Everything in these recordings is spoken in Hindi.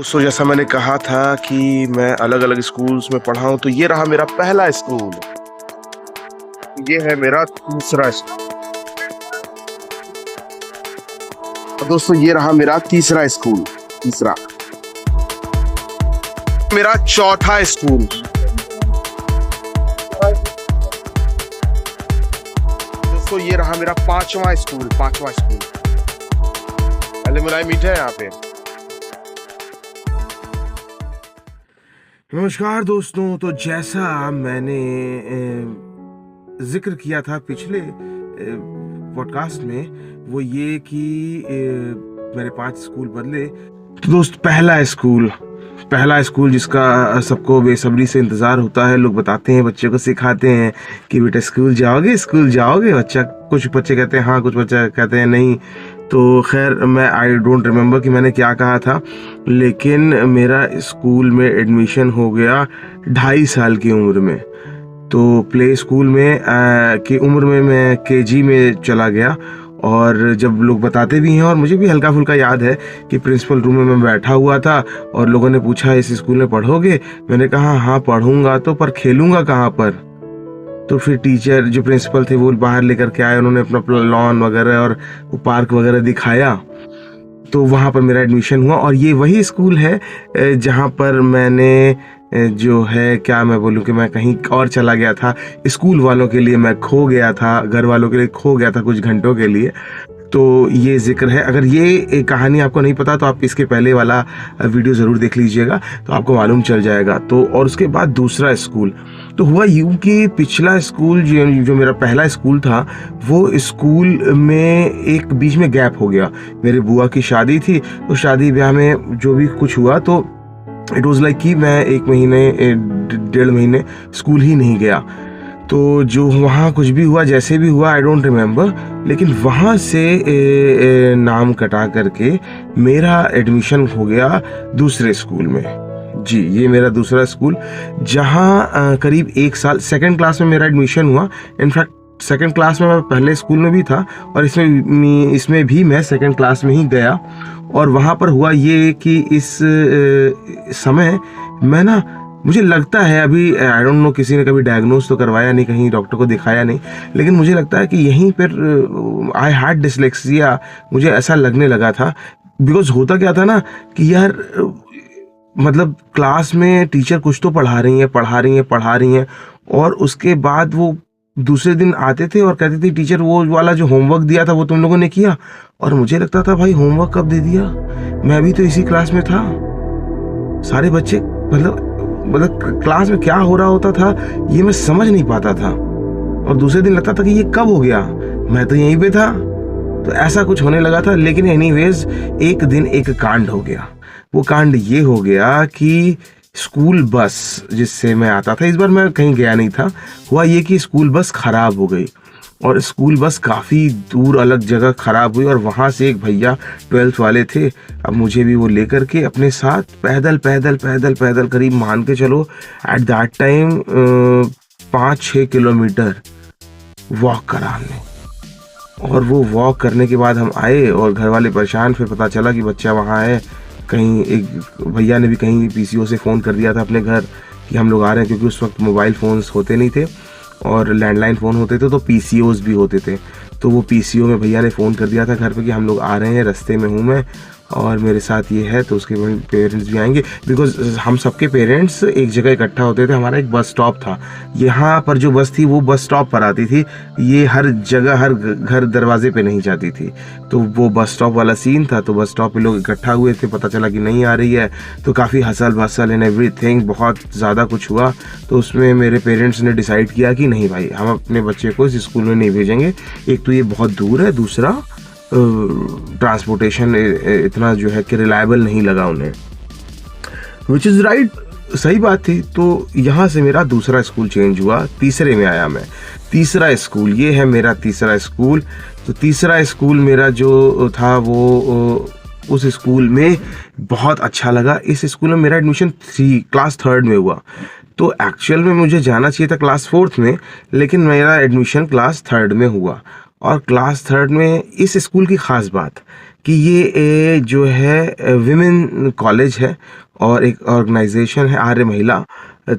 दोस्तों जैसा मैंने कहा था कि मैं अलग अलग स्कूल्स में पढ़ा हूं, तो ये रहा मेरा पहला स्कूल। ये है मेरा तीसरा स्कूल। और दोस्तों ये रहा मेरा तीसरा स्कूल। तीसरा मेरा चौथा स्कूल। दोस्तों ये रहा मेरा पांचवा स्कूल। पहले मिलाई मीठा है यहाँ पे। नमस्कार दोस्तों, तो जैसा मैंने जिक्र किया था पिछले पॉडकास्ट में, वो ये कि मेरे 5 स्कूल बदले। तो दोस्त पहला स्कूल जिसका सबको बेसब्री से इंतज़ार होता है। लोग बताते हैं, बच्चे को सिखाते हैं कि बेटा स्कूल जाओगे। कुछ बच्चे कहते हैं हाँ, कुछ बच्चे कहते हैं नहीं। तो खैर मैं आई डोंट रिमेम्बर कि मैंने क्या कहा था, लेकिन मेरा स्कूल में एडमिशन हो गया 2.5 साल की उम्र में। तो प्ले स्कूल में की उम्र में मैं केजी में चला गया। और जब लोग बताते भी हैं, और मुझे भी हल्का फुल्का याद है कि प्रिंसिपल रूम में मैं बैठा हुआ था और लोगों ने पूछा इस स्कूल में पढ़ोगे। मैंने कहा हाँ पढ़ूंगा, तो पर खेलूंगा कहाँ पर। तो फिर टीचर जो प्रिंसिपल थे वो बाहर लेकर के आए, उन्होंने अपना लॉन वगैरह और पार्क वगैरह दिखाया। तो वहाँ पर मेरा एडमिशन हुआ। और ये वही स्कूल है जहाँ पर मैंने जो है क्या मैं बोलूँ कि मैं कहीं और चला गया था। स्कूल वालों के लिए मैं खो गया था, घर वालों के लिए खो गया था कुछ घंटों के लिए। तो ये जिक्र है। अगर ये कहानी आपको नहीं पता तो आप इसके पहले वाला वीडियो ज़रूर देख लीजिएगा, तो आपको मालूम चल जाएगा। तो और उसके बाद दूसरा स्कूल तो हुआ यूँ कि पिछला स्कूल जो मेरा पहला स्कूल था, वो स्कूल में एक बीच में गैप हो गया। मेरे बुआ की शादी थी, तो शादी ब्याह में जो भी कुछ हुआ, तो इट वॉज़ लाइक कि मैं 1 महीने 1.5 महीने स्कूल ही नहीं गया। तो जो वहाँ कुछ भी हुआ, जैसे भी हुआ, आई डोंट रिमेम्बर, लेकिन वहाँ से नाम कटा करके मेरा एडमिशन हो गया दूसरे स्कूल में। जी, ये मेरा दूसरा स्कूल, जहाँ करीब 1 साल, 2nd क्लास में मेरा एडमिशन हुआ। इनफैक्ट 2nd क्लास में मैं पहले स्कूल में भी था, और इसमें भी मैं 2nd क्लास में ही गया। और वहाँ पर हुआ ये कि इस समय मैं मुझे लगता है, अभी आई डोंट नो, किसी ने कभी डायग्नोज तो करवाया नहीं, कहीं डॉक्टर को दिखाया नहीं, लेकिन मुझे लगता है कि यहीं पर आई हैड डिसलेक्सिया, मुझे ऐसा लगने लगा था। बिकॉज होता क्या था ना कि यार मतलब क्लास में टीचर कुछ तो पढ़ा रही हैं, और उसके बाद वो दूसरे दिन आते थे और कहते थे टीचर वो वाला जो होमवर्क दिया था वो तुम लोगों ने किया। और मुझे लगता था भाई होमवर्क कब दे दिया, मैं भी तो इसी क्लास में था। सारे बच्चे मतलब क्लास में क्या हो रहा होता था ये मैं समझ नहीं पाता था। और दूसरे दिन लगता था कि ये कब हो गया, मैं तो यहीं पे था। तो ऐसा कुछ होने लगा था। लेकिन एनीवेज एक दिन एक कांड हो गया। वो कांड ये हो गया कि स्कूल बस जिससे मैं आता था, इस बार मैं कहीं गया नहीं था, हुआ ये कि स्कूल बस खराब हो गई। और स्कूल बस काफ़ी दूर अलग जगह ख़राब हुई, और वहाँ से एक भैया 12th वाले थे। अब मुझे भी वो लेकर के अपने साथ पैदल करीब मान के चलो at that time 5-6 kilometre walk करा हमने। और वो वॉक करने के बाद हम आए, और घर वाले परेशान। फिर पता चला कि बच्चा वहाँ है कहीं। एक भैया ने भी कहीं पीसीओ से फ़ोन कर दिया था अपने घर कि हम लोग आ रहे हैं, क्योंकि उस वक्त मोबाइल फ़ोन्स होते नहीं थे और लैंडलाइन फ़ोन होते थे, तो पीसीओस भी होते थे। तो वो पीसीओ में भैया ने फ़ोन कर दिया था घर पे कि हम लोग आ रहे हैं, रास्ते में हूँ मैं और मेरे साथ ये है। तो उसके पेरेंट्स भी आएंगे, बिकॉज हम सबके पेरेंट्स एक जगह इकट्ठा होते थे। हमारा एक बस स्टॉप था, यहाँ पर जो बस थी वो बस स्टॉप पर आती थी, ये हर जगह हर घर दरवाजे पे नहीं जाती थी। तो वो बस स्टॉप वाला सीन था। तो बस स्टॉप पे लोग इकट्ठा हुए थे, पता चला कि नहीं आ रही है, तो काफ़ी हसल भसल एंड एवरीथिंग, बहुत ज़्यादा कुछ हुआ। तो उसमें मेरे पेरेंट्स ने डिसाइड किया कि नहीं भाई, हम अपने बच्चे को इस स्कूल में नहीं भेजेंगे। एक तो ये बहुत दूर है, दूसरा ट्रांसपोर्टेशन इतना जो है कि रिलायबल नहीं लगा उन्हें, विच इज़ राइट, सही बात थी। तो यहाँ से मेरा दूसरा स्कूल चेंज हुआ, तीसरे में आया मैं। तीसरा स्कूल, ये है मेरा तीसरा स्कूल। तो तीसरा स्कूल मेरा जो था वो उस स्कूल में बहुत अच्छा लगा। इस स्कूल में मेरा एडमिशन क्लास 3rd में हुआ। तो एक्चुअल में मुझे जाना चाहिए था क्लास 4th में, लेकिन मेरा एडमिशन क्लास 3rd में हुआ। और क्लास 3rd में इस स्कूल की ख़ास बात कि ये जो है विमेन कॉलेज है और एक ऑर्गेनाइजेशन है आर्य महिला,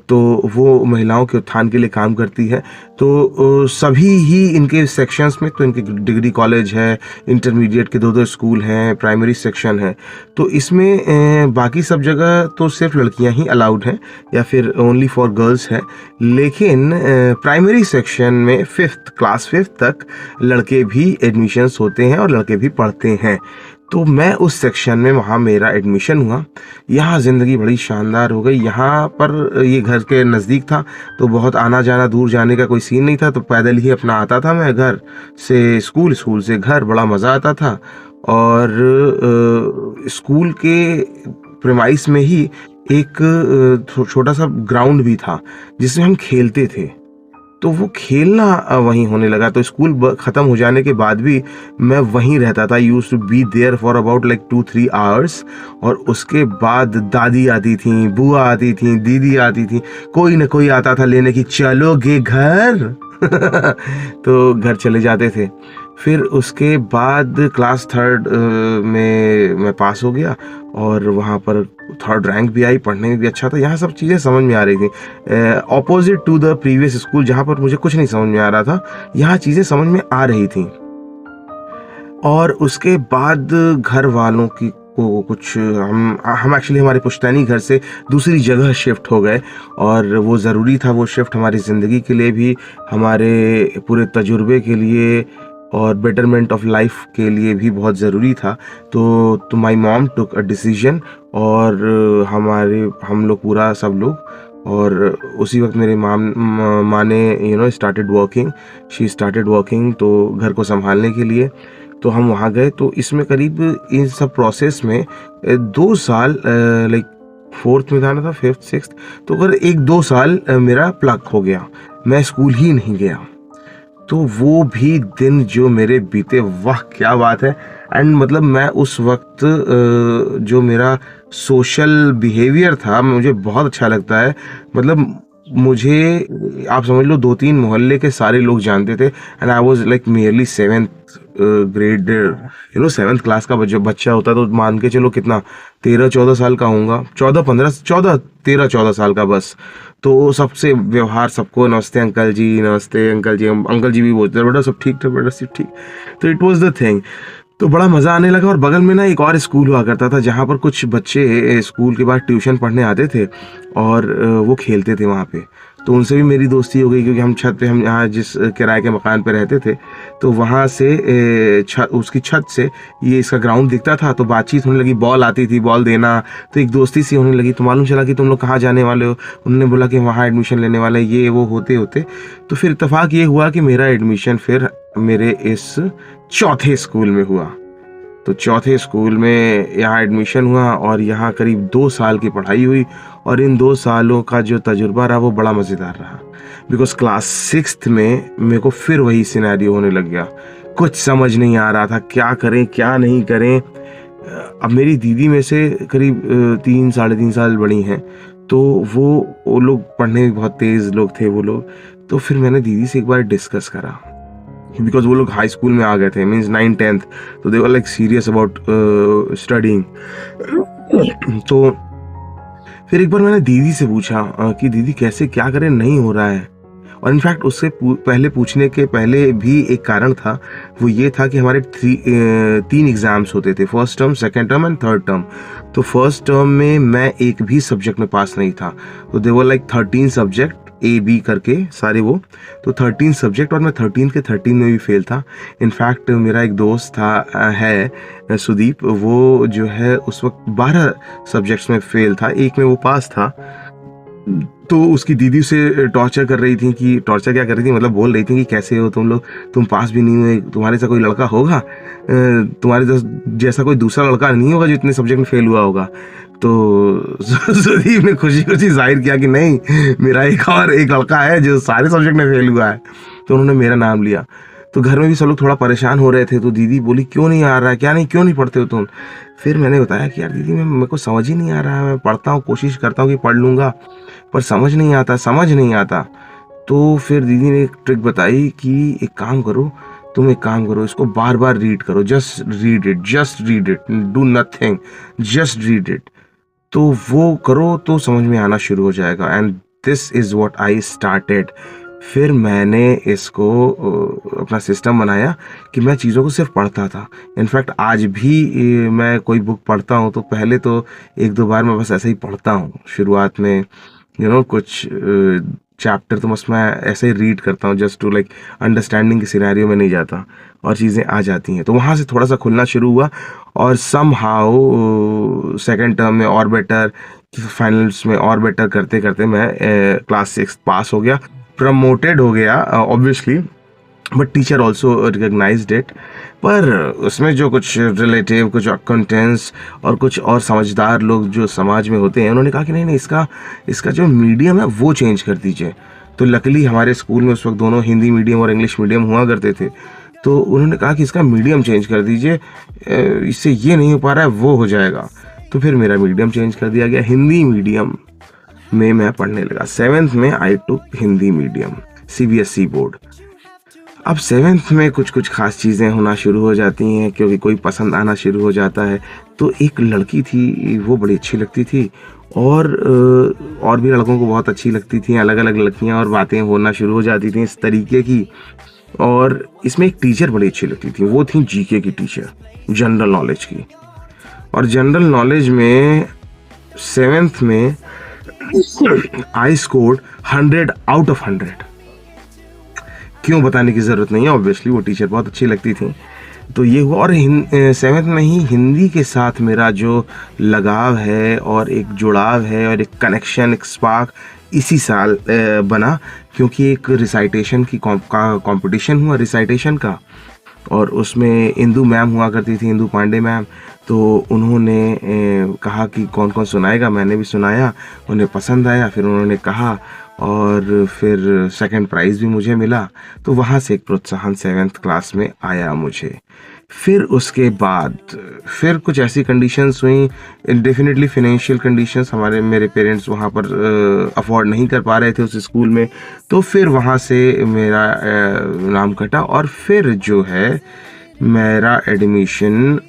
तो वो महिलाओं के उत्थान के लिए काम करती है। तो सभी ही इनके सेक्शंस में, तो इनके डिग्री कॉलेज है, इंटरमीडिएट के 2-2 स्कूल हैं, प्राइमरी सेक्शन है। तो इसमें बाकी सब जगह तो सिर्फ लड़कियां ही अलाउड हैं या फिर ओनली फॉर गर्ल्स है, लेकिन प्राइमरी सेक्शन में क्लास 5th तक लड़के भी एडमिशन्स होते हैं और लड़के भी पढ़ते हैं। तो मैं उस सेक्शन में, वहाँ मेरा एडमिशन हुआ। यहाँ ज़िंदगी बड़ी शानदार हो गई। यहाँ पर ये घर के नज़दीक था, तो बहुत आना जाना, दूर जाने का कोई सीन नहीं था, तो पैदल ही अपना आता था मैं घर से स्कूल, स्कूल से घर, बड़ा मज़ा आता था। और स्कूल के प्रेमाइस में ही एक छोटा सा ग्राउंड भी था जिसमें हम खेलते थे। तो वो खेलना वहीं होने लगा। तो स्कूल ख़त्म हो जाने के बाद भी मैं वहीं रहता था। Used to be there for about like 2-3 hours. और उसके बाद दादी आती थी, बुआ आती थी, दीदी आती थी, कोई ना कोई आता था लेने की, चलोगे घर तो घर चले जाते थे। फिर उसके बाद क्लास 3rd में मैं पास हो गया और वहाँ पर 3rd रैंक भी आई, पढ़ने में भी अच्छा था। यहाँ सब चीज़ें समझ में आ रही थी। Opposite to the previous school जहाँ पर मुझे कुछ नहीं समझ में आ रहा था, यहाँ चीज़ें समझ में आ रही थी। और उसके बाद घर वालों की को कुछ हम एक्चुअली हमारे पुश्तैनी घर से दूसरी जगह शिफ्ट हो गए, और वो ज़रूरी था। वो शिफ्ट हमारी ज़िंदगी के लिए भी, हमारे पूरे तजुर्बे के लिए और बेटरमेंट ऑफ लाइफ के लिए भी बहुत ज़रूरी था। तो my mom took a decision, और हम लोग पूरा सब लोग, और उसी वक्त मेरे माँ ने started working, she started working, तो घर को संभालने के लिए। तो हम वहाँ गए। तो इसमें करीब इन सब प्रोसेस में 2 साल, लाइक 4th में था ना, था 5th 6th, तो अगर 1-2 साल मेरा प्लग हो गया, मैं स्कूल ही नहीं गया। तो वो भी दिन जो मेरे बीते, वाह क्या बात है। एंड मतलब मैं उस वक्त जो मेरा सोशल बिहेवियर था, मुझे बहुत अच्छा लगता है। मतलब मुझे आप समझ लो 2-3 मोहल्ले के सारे लोग जानते थे। And I was like merely 7th grade, 7th class का बच्चा होता, तो मान के चलो कितना, 13-14 साल का होऊंगा, 13 साल का बस। तो सबसे व्यवहार, सबको नमस्ते अंकल जी, नमस्ते अंकल जी, अंकल जी भी बोलते थे, बेटा सब ठीक थे, बेटा सब ठीक। तो इट वाज द थिंग। तो बड़ा मज़ा आने लगा। और बगल में ना एक और स्कूल हुआ करता था जहाँ पर कुछ बच्चे स्कूल के बाद ट्यूशन पढ़ने आते थे, और वो खेलते थे वहाँ पे। तो उनसे भी मेरी दोस्ती हो गई, क्योंकि हम यहाँ जिस किराए के मकान पे रहते थे, तो वहाँ से उसकी छत से ये इसका ग्राउंड दिखता था। तो बातचीत होने लगी, बॉल आती थी, बॉल देना, तो एक दोस्ती सी होने लगी। तो मालूम चला कि तुम लोग कहाँ जाने वाले हो। उन्होंने बोला कि वहाँ एडमिशन लेने वाले, ये वो होते होते तो फिर इत्तेफाक ये हुआ कि मेरा एडमिशन फिर मेरे इस चौथे स्कूल में हुआ। तो चौथे स्कूल में यहाँ एडमिशन हुआ, और यहाँ करीब 2 साल की पढ़ाई हुई। और इन 2 सालों का जो तजुर्बा रहा वो बड़ा मज़ेदार रहा, बिकॉज क्लास 6th में मेरे को फिर वही सिनेरियो होने लग गया। कुछ समझ नहीं आ रहा था, क्या करें क्या नहीं करें। अब मेरी दीदी में से करीब 3-3.5 साल बड़ी हैं, तो वो लोग पढ़ने में बहुत तेज़ लोग थे वो लोग। तो फिर मैंने दीदी से एक बार डिस्कस करा, बिकॉज वो लोग हाई स्कूल में आ गए थे, मीन्स 9th-10th, तो they were like serious about studying. तो फिर एक बार मैंने दीदी से पूछा कि दीदी कैसे, क्या करें, नहीं हो रहा है। और इनफैक्ट उससे पहले पूछने के पहले भी एक कारण था, वो ये था कि हमारे 3 एग्ज़ाम्स होते थे, first term, second term and third term. तो फर्स्ट टर्म में मैं एक भी सब्जेक्ट में पास नहीं था। तो they were like 13 subject, A-B करके सारे वो, तो 13 सब्जेक्ट, और मैं 13 के 13 में भी फेल था। इनफैक्ट मेरा एक दोस्त था है सुदीप, वो जो है उस वक्त 12 सब्जेक्ट्स में फेल था, एक में वो पास था। तो उसकी दीदी उसे टॉर्चर कर रही थी, कि टॉर्चर क्या कर रही थी, मतलब बोल रही थी कि कैसे हो तुम लोग, तुम पास भी नहीं हुए, तुम्हारे से कोई लड़का होगा, तुम्हारे जैसा कोई दूसरा लड़का नहीं होगा जो इतने सब्जेक्ट में फेल हुआ होगा। तो सुदीप ने खुशी खुशी जाहिर किया कि नहीं, मेरा एक लड़का है जो सारे सब्जेक्ट में फेल हुआ है। तो उन्होंने मेरा नाम लिया। तो घर में भी सब लोग थोड़ा परेशान हो रहे थे। तो दीदी बोली, क्यों नहीं आ रहा है, क्या नहीं, क्यों नहीं पढ़ते हो तुम। फिर मैंने बताया कि यार दीदी, मेरे को समझ ही नहीं आ रहा है, मैं पढ़ता हूँ, कोशिश करता हूँ कि पढ़ लूँगा, पर समझ नहीं आता। तो फिर दीदी ने एक ट्रिक बताई कि एक काम करो, तुम एक काम करो, इसको बार बार रीड करो, just read it, do nothing, just read it. तो वो करो तो समझ में आना शुरू हो जाएगा। And this is what I started. फिर मैंने इसको अपना सिस्टम बनाया कि मैं चीज़ों को सिर्फ पढ़ता था। इनफैक्ट आज भी मैं कोई बुक पढ़ता हूँ तो पहले तो एक दो बार मैं बस ऐसे ही पढ़ता हूँ शुरुआत में, कुछ चैप्टर तो बस मैं ऐसे ही रीड करता हूँ, जस्ट टू लाइक अंडरस्टैंडिंग के सिनेरियो में नहीं जाता और चीज़ें आ जाती हैं। तो वहाँ से थोड़ा सा खुलना शुरू हुआ और सम हाउ सेकेंड टर्म में और बेटर, फाइनल्स में और बेटर करते करते मैं क्लास 6 पास हो गया, प्रमोटेड हो गया obviously, but teacher also recognised it. पर उसमें जो कुछ रिलेटिव, कुछ अकाउंटेंट्स और कुछ और समझदार लोग जो समाज में होते हैं, उन्होंने कहा कि नहीं, इसका जो मीडियम है वो चेंज कर दीजिए। तो लकीली हमारे स्कूल में उस वक्त दोनों हिंदी मीडियम और इंग्लिश मीडियम हुआ करते थे। तो उन्होंने कहा कि इसका मीडियम चेंज कर दीजिए, इससे ये नहीं हो पा रहा है वो हो जाएगा। तो फिर मेरा मीडियम चेंज कर दिया गया, हिंदी मीडियम में मैं पढ़ने लगा। 7th में आई टुक हिंदी मीडियम, CBSE बोर्ड। अब 7th में कुछ खास चीज़ें होना शुरू हो जाती हैं क्योंकि कोई पसंद आना शुरू हो जाता है। तो एक लड़की थी, वो बड़ी अच्छी लगती थी और भी लड़कों को बहुत अच्छी लगती थी, अलग अलग लड़कियां, और बातें होना शुरू हो जाती थी इस तरीके की। और इसमें एक टीचर बड़ी अच्छी लगती थी, वो थी GK की टीचर, जनरल नॉलेज की। और जनरल नॉलेज में 7th में आई स्कोर्ड 100 आउट ऑफ 100। क्यों बताने की ज़रूरत नहीं है, ऑब्वियसली वो टीचर बहुत अच्छी लगती थी। तो ये हुआ। और 7th में ही हिंदी के साथ मेरा जो लगाव है और एक जुड़ाव है और एक कनेक्शन, एक स्पार्क इसी साल बना, क्योंकि एक रिसाइटेशन की कंपटीशन हुआ रिसाइटेशन का, और उसमें इंदू मैम हुआ करती थी, इंदू पांडे मैम। तो उन्होंने कहा कि कौन कौन सुनाएगा, मैंने भी सुनाया, उन्हें पसंद आया, फिर उन्होंने कहा और फिर सेकंड प्राइज़ भी मुझे मिला। तो वहाँ से एक प्रोत्साहन 7th क्लास में आया मुझे। फिर उसके बाद फिर कुछ ऐसी कंडीशंस हुई, डेफिनेटली फाइनेंशियल कंडीशंस, मेरे पेरेंट्स वहाँ पर अफोर्ड नहीं कर पा रहे थे उस स्कूल में। तो फिर वहाँ से मेरा नाम कटा और फिर जो है मेरा एडमिशन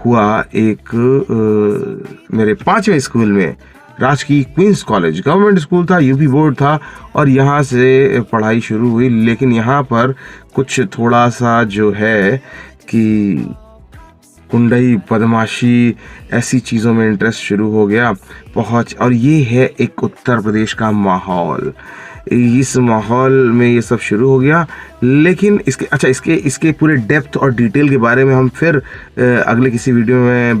हुआ एक मेरे 5वें स्कूल में, राजकीय क्वींस कॉलेज, गवर्नमेंट स्कूल था, UP बोर्ड था, और यहाँ से पढ़ाई शुरू हुई। लेकिन यहाँ पर कुछ थोड़ा सा जो है कि कुंडई, बदमाशी, ऐसी चीज़ों में इंटरेस्ट शुरू हो गया और ये है एक उत्तर प्रदेश का माहौल। इस माहौल में ये सब शुरू हो गया। लेकिन इसके पूरे डेप्थ और डिटेल के बारे में हम फिर अगले किसी वीडियो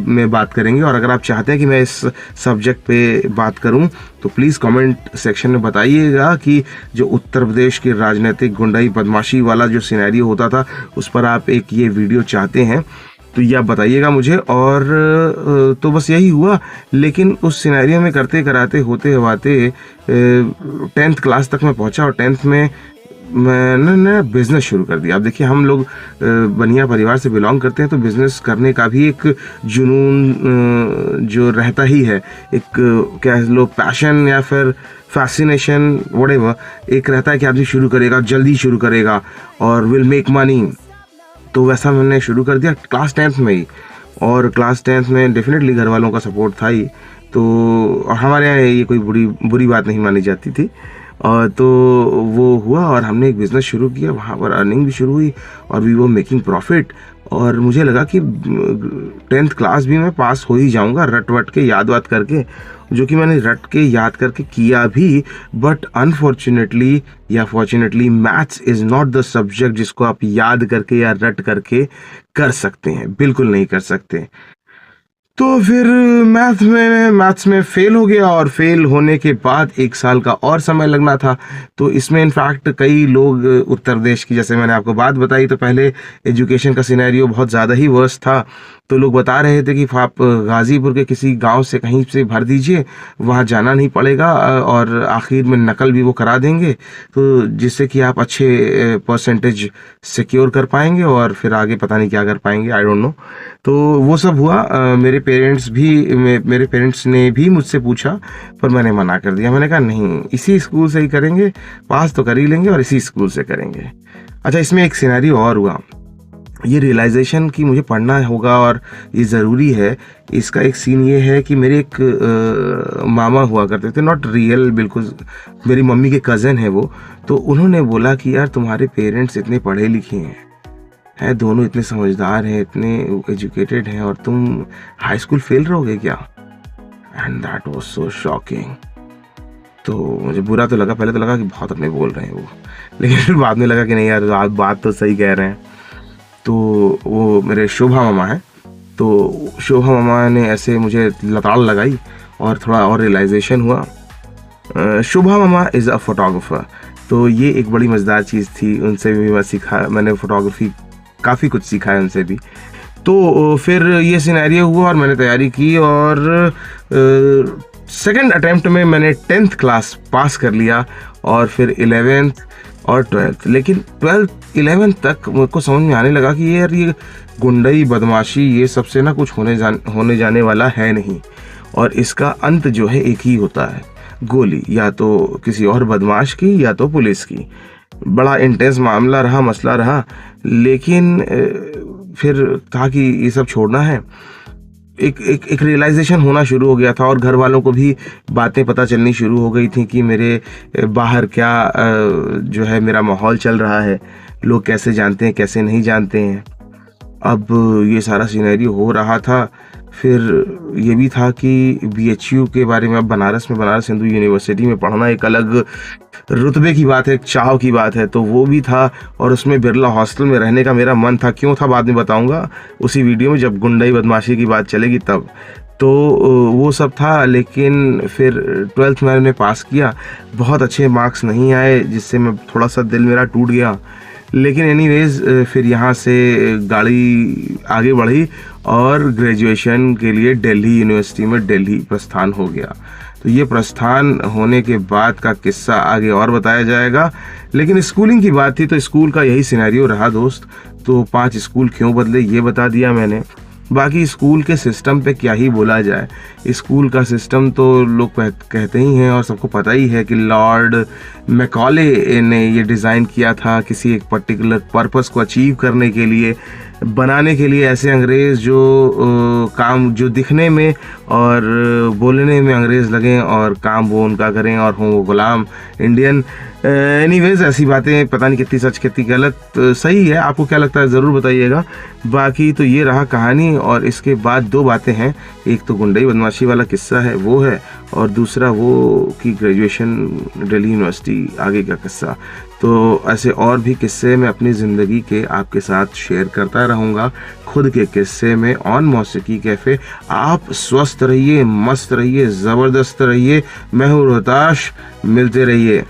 में बात करेंगे। और अगर आप चाहते हैं कि मैं इस सब्जेक्ट पे बात करूं तो प्लीज़ कमेंट सेक्शन में बताइएगा कि जो उत्तर प्रदेश की राजनीतिक गुंडाई बदमाशी वाला जो सिनेरियो होता था उस पर आप एक ये वीडियो चाहते हैं तो ये आप बताइएगा मुझे। और तो बस यही हुआ। लेकिन उस सिनेरियो में करते कराते होते 10th क्लास तक मैं पहुंचा और 10th में मैंने बिज़नेस शुरू कर दिया। अब देखिए, हम लोग बनिया परिवार से बिलोंग करते हैं तो बिज़नेस करने का भी एक जुनून जो रहता ही है, एक क्या लो पैशन या फिर फैसिनेशन व्हाटएवर, एक रहता है कि आदमी शुरू करेगा, जल्दी शुरू करेगा और विल मेक मनी। तो वैसा मैंने शुरू कर दिया क्लास 10th में ही। और क्लास 10th में डेफिनेटली घर वालों का सपोर्ट था ही। तो और हमारे यहाँ ये कोई बुरी बात नहीं मानी जाती थी। और तो वो हुआ और हमने एक बिज़नेस शुरू किया, वहाँ पर अर्निंग भी शुरू हुई और वी वो मेकिंग प्रॉफिट। और मुझे लगा कि 10th क्लास भी मैं पास हो ही जाऊँगा रट वट के, याद वाद करके, जो कि मैंने रट के याद करके किया भी। बट अनफॉर्चुनेटली या fortunately maths is not the subject जिसको आप याद करके या रट करके कर सकते हैं, बिल्कुल नहीं कर सकते। तो फिर मैथ्स में फेल हो गया और फेल होने के बाद 1 साल का और समय लगना था। तो इसमें इनफैक्ट कई लोग उत्तर प्रदेश की, जैसे मैंने आपको बात बताई, तो पहले एजुकेशन का सिनेरियो बहुत ज़्यादा ही वर्स था। तो लोग बता रहे थे कि आप गाज़ीपुर के किसी गांव से कहीं से भर दीजिए, वहां जाना नहीं पड़ेगा और आखिर में नकल भी वो करा देंगे, तो जिससे कि आप अच्छे परसेंटेज सिक्योर कर पाएंगे और फिर आगे पता नहीं क्या कर पाएंगे, आई डोंट नो। तो वो सब हुआ। मेरे पेरेंट्स ने भी मुझसे पूछा, पर मैंने मना कर दिया। मैंने कहा नहीं, इसी स्कूल से ही करेंगे, पास तो कर ही लेंगे और इसी स्कूल से करेंगे। अच्छा, इसमें एक सिनेरियो और हुआ। ये रियलाइजेशन कि मुझे पढ़ना होगा और ये ज़रूरी है, इसका एक सीन ये है कि मेरे एक मामा हुआ करते थे, नॉट रियल, बिल्कुल मेरी मम्मी के कज़न है वो। तो उन्होंने बोला कि यार तुम्हारे पेरेंट्स इतने पढ़े लिखे हैं, दोनों इतने समझदार हैं, इतने एजुकेटेड हैं, और तुम हाई स्कूल फेल रहोगे क्या? And that was so shocking. तो मुझे बुरा तो लगा, पहले तो लगा कि बहुत अपने बोल रहे हैं वो, लेकिन फिर बाद में लगा कि नहीं यार, आप बात तो सही कह रहे हैं। तो वो मेरे शोभा मामा हैं, तो शोभा मामा ने ऐसे मुझे लताड़ लगाई और थोड़ा और रियलाइजेशन हुआ। शोभा मामा इज़ अ फोटोग्राफर, तो ये एक बड़ी मज़ेदार चीज़ थी, उनसे भी मैं सीखा, मैंने फ़ोटोग्राफी काफ़ी कुछ सीखा है उनसे भी। तो फिर ये सिनेरियो हुआ और मैंने तैयारी की, और सेकंड अटेम्प्ट में मैंने 10th क्लास पास कर लिया, और फिर 11th और 12th। लेकिन 12th 11th तक मुझको समझ में आने लगा कि यार ये गुंडई बदमाशी ये सबसे ना कुछ होने जाने वाला है नहीं, और इसका अंत जो है एक ही होता है, गोली, या तो किसी और बदमाश की या तो पुलिस की। बड़ा इंटेंस मामला रहा, मसला रहा, लेकिन फिर कहा कि ये सब छोड़ना है। एक रियलाइजेशन होना शुरू हो गया था, और घर वालों को भी बातें पता चलनी शुरू हो गई थी कि मेरे बाहर क्या जो है मेरा माहौल चल रहा है, लोग कैसे जानते हैं कैसे नहीं जानते हैं। अब ये सारा सिनेरियो हो रहा था। फिर ये भी था कि BHU के बारे में, अब बनारस हिंदू यूनिवर्सिटी में पढ़ना एक अलग रुतबे की बात है, एक चाव की बात है, तो वो भी था, और उसमें बिरला हॉस्टल में रहने का मेरा मन था। क्यों था बाद में बताऊंगा उसी वीडियो में, जब गुंडई बदमाशी की बात चलेगी तब। तो वो सब था, लेकिन फिर 12th मैंने पास किया, बहुत अच्छे मार्क्स नहीं आए, जिससे मैं थोड़ा सा दिल मेरा टूट गया। लेकिन एनीवेज फिर यहाँ से गाड़ी आगे बढ़ी और ग्रेजुएशन के लिए दिल्ली यूनिवर्सिटी में दिल्ली प्रस्थान हो गया। तो ये प्रस्थान होने के बाद का किस्सा आगे और बताया जाएगा, लेकिन स्कूलिंग की बात थी तो स्कूल का यही सिनेरियो रहा दोस्त। तो 5 स्कूल क्यों बदले ये बता दिया मैंने। बाकी स्कूल के सिस्टम पे क्या ही बोला जाए, स्कूल का सिस्टम तो लोग कहते ही हैं और सबको पता ही है कि लॉर्ड मैकॉले ने ये डिज़ाइन किया था किसी एक पर्टिकुलर पर्पस को अचीव करने के लिए, बनाने के लिए ऐसे अंग्रेज़ जो काम जो दिखने में और बोलने में अंग्रेज़ लगें और काम वो उनका करें और हों वो गुलाम इंडियन। एनीवेज ऐसी बातें पता नहीं कितनी सच कितनी गलत, सही है, आपको क्या लगता है ज़रूर बताइएगा। बाकी तो ये रहा कहानी, और इसके बाद 2 बातें हैं, एक तो गुंडई बदमाशी वाला किस्सा है वो है, और दूसरा वो कि ग्रेजुएशन दिल्ली यूनिवर्सिटी आगे का किस्सा। तो ऐसे और भी किस्से मैं अपनी ज़िंदगी के आपके साथ शेयर करता रहूँगा, खुद के किस्से में ऑन मौसीकी कैफ़े। आप स्वस्थ रहिए, मस्त रहिए, ज़बरदस्त रहिए। मैं हूँ रोहताश, मिलते रहिए।